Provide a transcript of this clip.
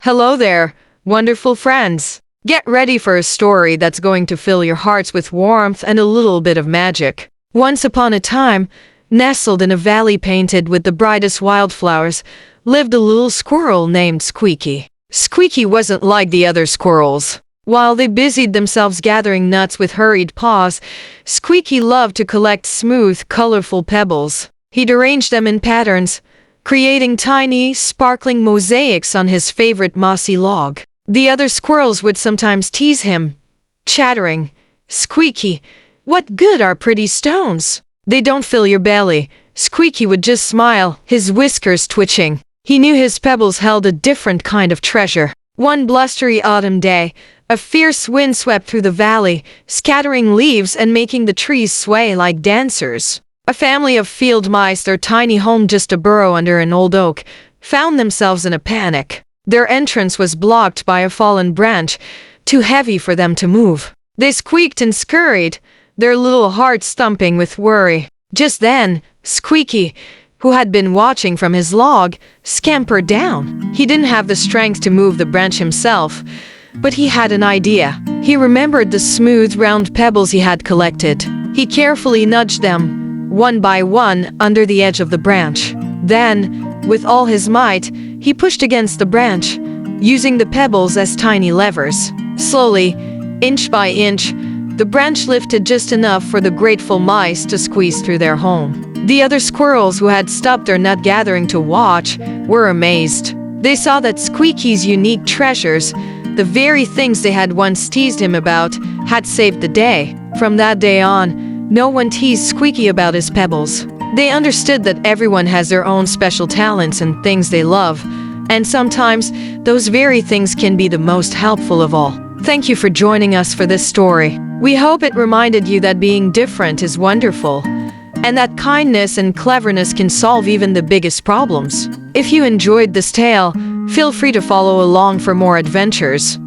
Hello there, wonderful friends. Get ready for a story that's going to fill your hearts with warmth and a little bit of magic. Once upon a time, nestled in a valley painted with the brightest wildflowers, lived a little squirrel named Squeaky. Squeaky wasn't like the other squirrels. While they busied themselves gathering nuts with hurried paws, Squeaky loved to collect smooth, colorful pebbles. He'd arrange them in patterns, creating tiny, sparkling mosaics on his favorite mossy log. The other squirrels would sometimes tease him, chattering, "Squeaky, what good are pretty stones? They don't fill your belly." Squeaky would just smile, his whiskers twitching. He knew his pebbles held a different kind of treasure. One blustery autumn day, a fierce wind swept through the valley, scattering leaves and making the trees sway like dancers. A family of field mice, their tiny home just a burrow under an old oak, found themselves in a panic. Their entrance was blocked by a fallen branch, too heavy for them to move. They squeaked and scurried, their little hearts thumping with worry. Just then, Squeaky, who had been watching from his log, scampered down. He didn't have the strength to move the branch himself, but he had an idea. He remembered the smooth, round pebbles he had collected. He carefully nudged them, one by one, under the edge of the branch. Then, with all his might, he pushed against the branch, using the pebbles as tiny levers. Slowly, inch by inch, the branch lifted just enough for the grateful mice to squeeze through their home. The other squirrels who had stopped their nut gathering to watch were amazed. They saw that Squeaky's unique treasures, the very things they had once teased him about, had saved the day. From that day on, no one teased Squeaky about his pebbles. They understood that everyone has their own special talents and things they love, and sometimes those very things can be the most helpful of all. Thank you for joining us for this story. We hope it reminded you that being different is wonderful, and that kindness and cleverness can solve even the biggest problems. If you enjoyed this tale, feel free to follow along for more adventures.